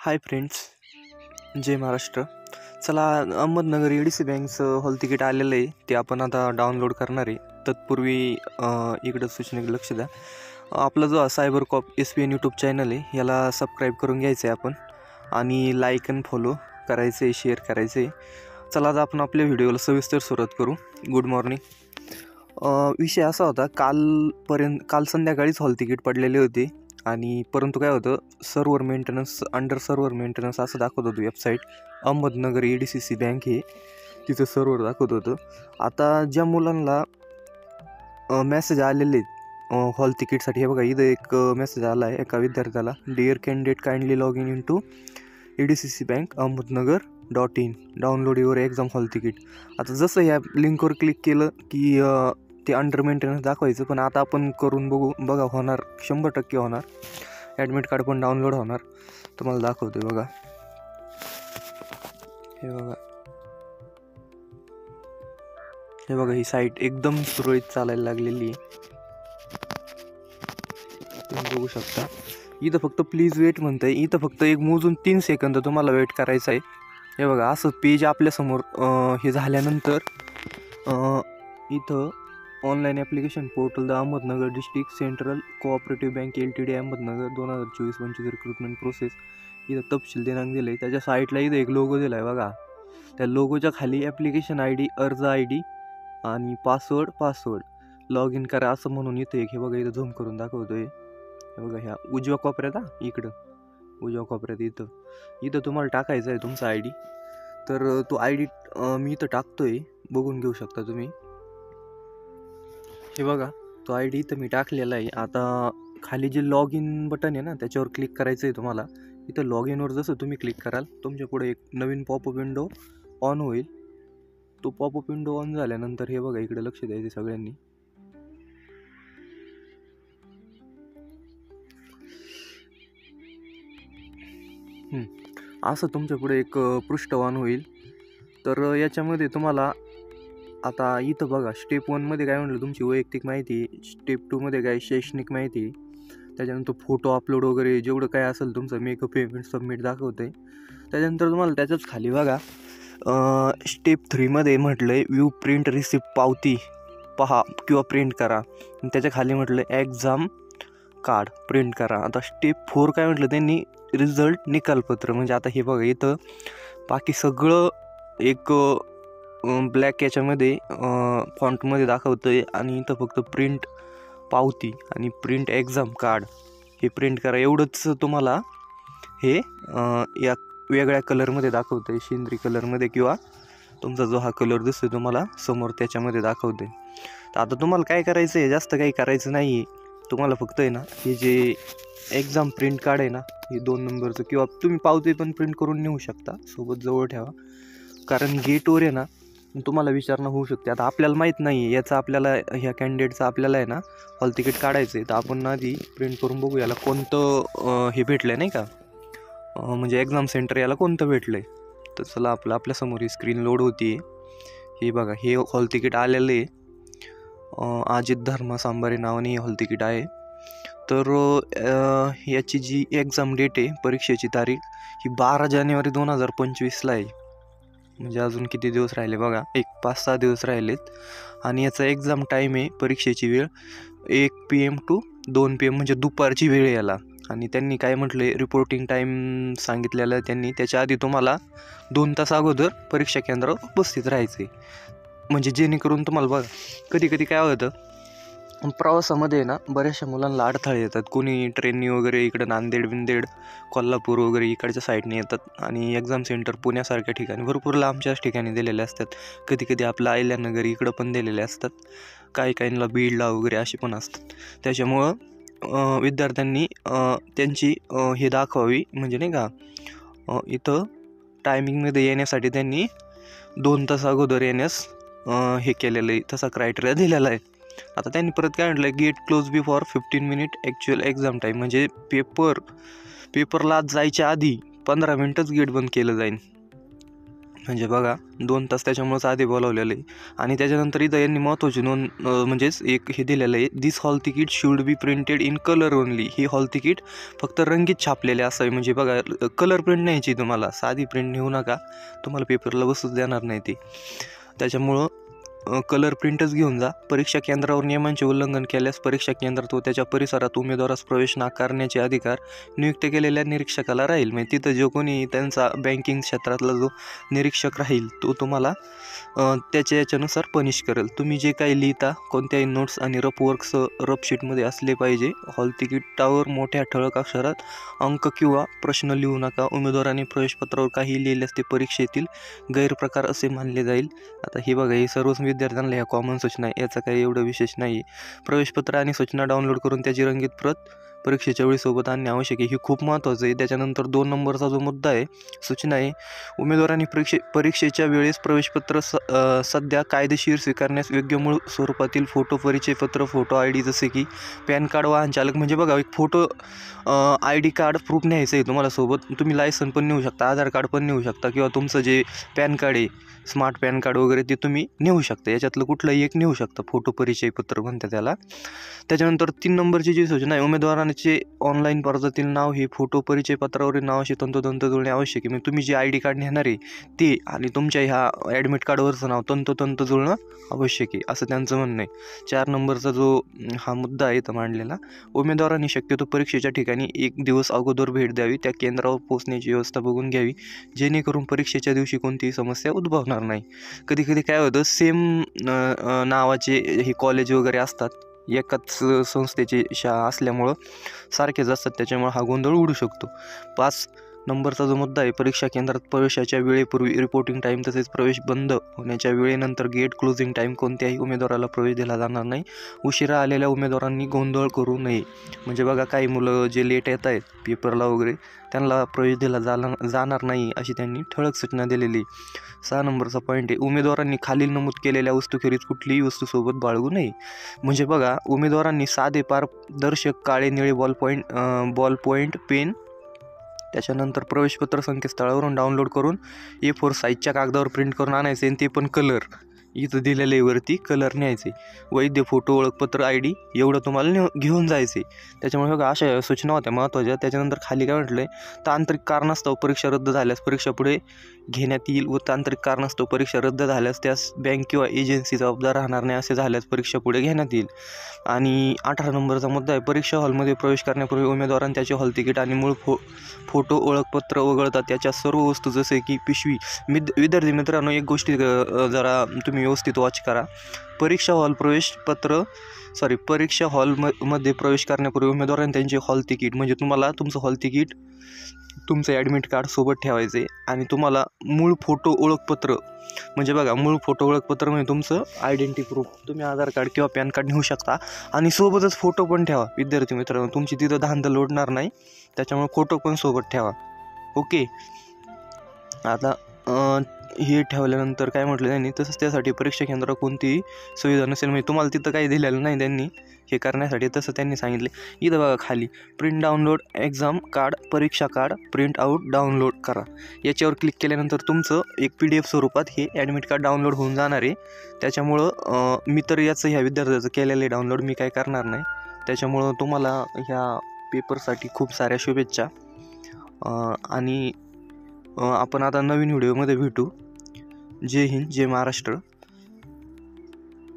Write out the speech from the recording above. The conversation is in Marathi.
हाय फ्रेंड्स, जय महाराष्ट्र. चला, अहमदनगर EDC बँकचं हॉल तिकीट आलेलं आहे, ते आपण आता डाउनलोड करणार आहे. तत्पूर्वी इकडं सूचनेकडे लक्ष द्या. आपला जो cyber cop SBN YouTube channel आहे याला सबस्क्राईब करून घ्यायचं आहे आपण, आणि लाईक आणि फॉलो करायचं आहे, शेअर करायचं आहे. चला, आता आपण आपल्या व्हिडिओला सविस्तर सुरुवात करू. Good morning. विषय असा होता, काल संध्याकाळीच हॉल तिकीट पडलेले होते, आणि परंतु काय होतं, server maintenance, under server maintenance असं दाखवत होतं वेबसाईट. अहमदनगर EDCC बँक हे तिचं सर्व्हर दाखवत होतं. आता ज्या मुलांना मेसेज आलेले हॉल तिकीटसाठी, हे बघा इथं एक मेसेज आला आहे एका विद्यार्थ्याला, dear candidate kindly log in to EDCC bank ahmednagar.in download your exam hall ticket. आता जसं ह्या लिंकवर क्लिक केलं की ते अंडर मेंटेनन्स दाखवायचं, पण आता आपण करून बघा होणार, 100% होणार. ॲडमिट कार्ड पण डाउनलोड होणार. तुम्हाला दाखवतोय बघा, हे बघा ही साईट एकदम सुरळीत चालायला लागलेली आहे, तुम्ही बघू शकता. इथं फक्त प्लीज वेट म्हणतंय, इथं फक्त एक मोजून 3 सेकंद तुम्हाला वेट करायचं आहे. हे बघा असं पेज आपल्यासमोर हे झाल्यानंतर इथं online application portal the Ahmednagar district central cooperative bank LTD Ahmednagar 2024-25 recruitment process, इथं तपशील दिनांक दिलं आहे. त्याच्या साईटला इथं एक लोगो दिला आहे बघा. त्या लोगोच्या खाली ॲप्लिकेशन ID, अर्ज ID आणि पासवर्ड लॉग इन करा असं म्हणून इथं एक, हे बघा इथं झूम करून दाखवतोय. हे बघा ह्या उजव्या कोपऱ्यात, इकडं उजव्या कोपऱ्यात इथं तुम्हाला टाकायचा आहे तुमचा ID. तर तो ID मी इथं टाकतोय, बघून घेऊ शकता तुम्ही. हे बघा तो ID इथं मी टाकलेला आहे. आता खाली जे लॉग इन बटन आहे ना, त्याच्यावर क्लिक करायचं आहे तुम्हाला. इथं लॉग इनवर जसं तुम्ही क्लिक कराल, तुमच्या पुढे एक नवीन पॉपअप विंडो ऑन होईल. तो पॉपअप विंडो ऑन झाल्यानंतर हे बघा इकडे लक्ष द्यायचं सगळ्यांनी. असं तुमच्या पुढे एक पृष्ठ ऑन होईल. तर याच्यामध्ये तुम्हाला आता इथं बघा, स्टेप 1 मध्ये काय म्हटलं, तुमची वैयक्तिक माहिती. स्टेप 2 मध्ये काय, शैक्षणिक माहिती. त्याच्यानंतर फोटो अपलोड वगैरे जेवढं काय असेल तुमचं, मेकअप पेमेंट सबमिट दाखवतं आहे. त्याच्यानंतर तुम्हाला त्याच्याच खाली बघा स्टेप 3 मध्ये म्हटलं आहे व्ह्यू प्रिंट रिसिप्ट, पावती पहा किंवा प्रिंट करा. त्याच्या खाली म्हटलं एक्झाम कार्ड प्रिंट करा. आता स्टेप 4 काय म्हटलं त्यांनी, रिझल्ट निकालपत्र. म्हणजे आता हे बघा इथं बाकी सगळं एक ब्लॅक याच्यामध्ये फॉन्टमध्ये दाखवतं आहे, आणि इथं फक्त प्रिंट पावती आणि प्रिंट एक्झाम कार्ड हे प्रिंट करा, एवढंच तुम्हाला हे या वेगळ्या कलरमध्ये दाखवतं आहे, शेंद्री कलरमध्ये, किंवा तुमचा जो हा कलर दिसतोय तुम्हाला समोर त्याच्यामध्ये दाखवते. तर आता तुम्हाला काय करायचं आहे, जास्त काही करायचं नाही आहे. तुम्हाला फक्त आहे ना, हे जे एक्झाम प्रिंट कार्ड आहे ना, हे 2 नंबरचं, किंवा तुम्ही पावती पण प्रिंट करून नेऊ शकता, सोबत जवळ ठेवा. कारण गेटवर आहे ना तुम्हाला विचारणं होऊ शकते. आता आपल्याला माहीत नाही आहे याचं, आपल्याला ह्या कॅन्डिडेटचं आपल्याला आहे ना हॉल तिकीट काढायचं आहे. तर आपण आधी प्रिंट करून बघू याला कोणतं हे भेटलं आहे, नाही का, म्हणजे एक्झाम सेंटर याला कोणतं भेटलं आहे. तर चला, आपल्यासमोर ही स्क्रीन लोड होती आहे. हे बघा, हे हॉल तिकीट आलेलं आहे. अजित धर्मा सांबारे नावाने हे हॉल तिकीट आहे. तर याची जी एक्झाम डेट आहे, परीक्षेची तारीख, ही 12 जानेवारी 2025ला आहे. म्हणजे अजून किती दिवस राहिले बघा, 5-6 दिवस राहिलेत. आणि याचा एक्झाम टाईम आहे, परीक्षेची वेळ 1 PM to 2 PM, म्हणजे दुपारची वेळ याला. आणि त्यांनी काय म्हटलं, रिपोर्टिंग टाईम सांगितलेलं आहे त्यांनी. त्याच्या आधी तुम्हाला 2 तास अगोदर परीक्षा केंद्रावर उपस्थित राहायचं आहे. म्हणजे जेणेकरून तुम्हाला बघा, कधी काय होतं, प्रवासामध्ये ना बऱ्याचशा मुलांना अडथळे येतात. कोणी ट्रेननी वगैरे इकडं नांदेड कोल्हापूर वगैरे इकडच्या साईडने येतात, आणि एक्झाम सेंटर पुण्यासारख्या ठिकाणी, भरपूर लांबच्याच ठिकाणी दिलेले असतात. कधी आपलं अहिल्यानगर इकडं पण दिलेले असतात, काहींना बीडला वगैरे असे पण असतात. त्याच्यामुळं विद्यार्थ्यांनी त्यांची हे दाखवावी, म्हणजे नाही का, इथं टायमिंगमध्ये येण्यासाठी त्यांनी 2 तास अगोदर येण्यास हे केलेलं आहे, तसा क्रायटेरिया दिलेला आहे. आता त्यांनी परत काय म्हटलं, gate close before 15 minute actual exam time, म्हणजे पेपरला जायच्या आधी 15 मिनटच गेट बंद केलं जाईल. म्हणजे बघा 2 तास त्याच्यामुळेच आधी बोलावलेलं आहे. आणि त्याच्यानंतर इथं यांनी महत्त्वाची नोंद म्हणजेच एक हे दिलेलं आहे, this hall ticket should be printed in colour only. ही हॉल तिकीट फक्त रंगीत छापलेले असावे. म्हणजे बघा कलर प्रिंट न्यायची तुम्हाला, साधी प्रिंट नेऊ नका, तुम्हाला पेपरला बसूच देणार नाही ती. त्याच्यामुळं कलर प्रिंटच घेऊन जा. परीक्षा केंद्रावर नियमांचे उल्लंघन केल्यास परीक्षा केंद्रात व त्याच्या परिसरात उमेदवारास प्रवेश नाकारण्याचे अधिकार नियुक्त केलेल्या निरीक्षकाला राहील. म्हणजे तिथं जो कोणी त्यांचा बँकिंग क्षेत्रातला जो निरीक्षक राहील तो तुम्हाला त्याच्या याच्यानुसार पनिश करेल. तुम्ही जे काही लिहिता कोणत्याही नोट्स आणि रफ शीटमध्ये असले पाहिजे. हॉल तिकीटावर मोठ्या ठळक अक्षरात अंक किंवा प्रश्न लिहू नका. उमेदवाराने प्रवेशपत्रावर काही लिहिल्यास ते परीक्षेतील गैरप्रकार असे मानले जाईल. आता हे बघा, हे सर्वच विद्यार्थ्यांना ह्या कॉमन सूचना आहे, याचा काही एवढं विशेष नाही. प्रवेशपत्र आणि सूचना डाउनलोड करून त्याची रंगीत प्रत परीक्षेच्या वेळी सोबत आणणे आवश्यक आहे. ही खूप महत्त्वाचं आहे. त्याच्यानंतर 2 नंबरचा जो मुद्दा आहे, सूचना आहे, उमेदवारांनी परीक्षेच्या वेळेस प्रवेशपत्र सध्या कायदेशीर स्वीकारण्यास योग्य मूळ स्वरूपातील फोटो परिचयपत्र, फोटो ID जसे की पॅन कार्ड, वाहन चालक. म्हणजे बघा एक फोटो ID कार्ड प्रूफ न्यायचं आहे तुम्हाला सोबत. तुम्ही लायसन पण नेऊ शकता, आधार कार्ड पण नेऊ शकता, किंवा तुमचं जे पॅन कार्ड आहे, स्मार्ट पॅन कार्ड वगैरे, ते तुम्ही नेऊ शकता. याच्यातलं कुठलंही एक नेऊ शकता, फोटो परिचयपत्र म्हणतात त्याला. त्याच्यानंतर 3 नंबरची जी सूचना आहे, उमेदवारांचे ऑनलाईन अर्जातील नाव हे फोटो परिचयपत्रावरील नावाशी तंतोतंत जुळणे आवश्यक आहे. म्हणजे तुम्ही जे ID कार्ड नेणार आहे ते आणि तुमच्या ह्या ॲडमिट कार्डवरचं नाव तंतोतंत जुळणं आवश्यक आहे, असं त्यांचं म्हणणं आहे. 4 नंबरचा जो हा मुद्दा आहे इथं मांडलेला, उमेदवारांनी शक्यतो परीक्षेच्या ठिकाणी 1 दिवस अगोदर भेट द्यावी. त्या केंद्रावर पोहोचण्याची व्यवस्था बघून घ्यावी, जेणेकरून परीक्षेच्या दिवशी कोणतीही समस्या उद्भवणार नाही. कधी काय होतं, सेम नावाचे हे कॉलेज वगैरे असतात, एकाच संस्थेची शाळा असल्यामुळं सारखेच असतात, त्याच्यामुळे हा गोंधळ उडू शकतो. 5 नंबरचा जो मुद्दा आहे, परीक्षा केंद्रात प्रवेशाच्या वेळेपूर्वी रिपोर्टिंग टाईम तसेच प्रवेश बंद होण्याच्या वेळेनंतर गेट क्लोजिंग टाईम कोणत्याही उमेदवाराला प्रवेश दिला जाणार नाही. उशिरा आलेल्या उमेदवारांनी गोंधळ करू नये. म्हणजे बघा काही मुलं जे लेट येत आहेत पेपरला वगैरे, त्यांना प्रवेश दिला जाणार नाही अशी त्यांनी ठळक सूचना दिलेली. 6 नंबरचा पॉईंट आहे, उमेदवारांनी खालील नमूद केलेल्या वस्तूखेरीज कुठलीही वस्तू सोबत बाळगू नये. म्हणजे बघा उमेदवारांनी साधे पारदर्शक काळे निळे बॉल पॉईंट पेन, त्याच्यानंतर प्रवेशपत्र संकेतस्थळावरून डाउनलोड करून A4 साईजच्या कागदावर प्रिंट करून आणायचे, आणि ते पण कलर इथं दिलेले वरती कलर न्यायचे. वैध फोटो, ओळखपत्र, ID एवढं तुम्हाला घेऊन जायचे. त्याच्यामुळे बघा अशा सूचना होत्या महत्त्वाच्या. त्याच्यानंतर खाली काय म्हटलं आहे, तांत्रिक कारणास्तव परीक्षा रद्द झाल्यास परीक्षा पुढे घेण्यात येईल व तांत्रिक कारणास्तव परीक्षा रद्द झाल्यास त्यास बँक किंवा एजन्सी जबाबदार राहणार नाही. असे झाल्यास परीक्षा पुढे घेण्यात येईल. आणि 18 नंबरचा मुद्दा आहे, परीक्षा हॉलमध्ये प्रवेश करण्यापूर्वी उमेदवारांनी त्याचे हॉल तिकीट आणि मूळ फोटो, ओळखपत्र वगळता त्याच्या सर्व वस्तू जसे की पिशवी. विद्यार्थी मित्रांनो, एक गोष्टी जरा तुम्ही व्यवस्थित वॉच करा. परीक्षा हॉलमध्ये प्रवेश करण्यापूर्वी उमेदवारांनी त्यांचे हॉल तिकीट, म्हणजे तुम्हाला तुमचं हॉल तिकीट, तुमचं ॲडमिट कार्ड सोबत ठेवायचे. आणि तुम्हाला मूळ फोटो, ओळखपत्र, म्हणजे बघा मूळ फोटो, ओळखपत्र म्हणजे तुमचं आयडेंटिटी प्रूफ, तुम्ही आधार कार्ड किंवा पॅन कार्ड नेऊ शकता, आणि सोबतच फोटो पण ठेवा. विद्यार्थी मित्रांनो, तुमची तिथं धांदल उडणार नाही, त्याच्यामुळे फोटो पण सोबत ठेवा. ओके. आता हे ठेवल्यानंतर काय म्हटलं त्यांनी, तसंच त्यासाठी परीक्षा केंद्रावर कोणतीही सुविधा नसेल. म्हणजे तुम्हाला तिथं काही दिलेलं नाही त्यांनी हे करण्यासाठी, तसं त्यांनी सांगितले. इथं बघा खाली प्रिंट डाउनलोड एक्झाम कार्ड, परीक्षा कार्ड प्रिंट आऊट डाउनलोड करा. याच्यावर क्लिक केल्यानंतर तुमचं एक PDF स्वरूपात हे ॲडमिट कार्ड डाउनलोड होऊन जाणार आहे. त्याच्यामुळं मी तर याचं ह्या विद्यार्थ्याचं केलेलं आहे डाउनलोड, मी काय करणार नाही. त्याच्यामुळं तुम्हाला ह्या पेपरसाठी खूप साऱ्या शुभेच्छा. आणि आपण आता नवीन व्हिडिओमध्ये भेटू. जय हिंद, जय महाराष्ट्र.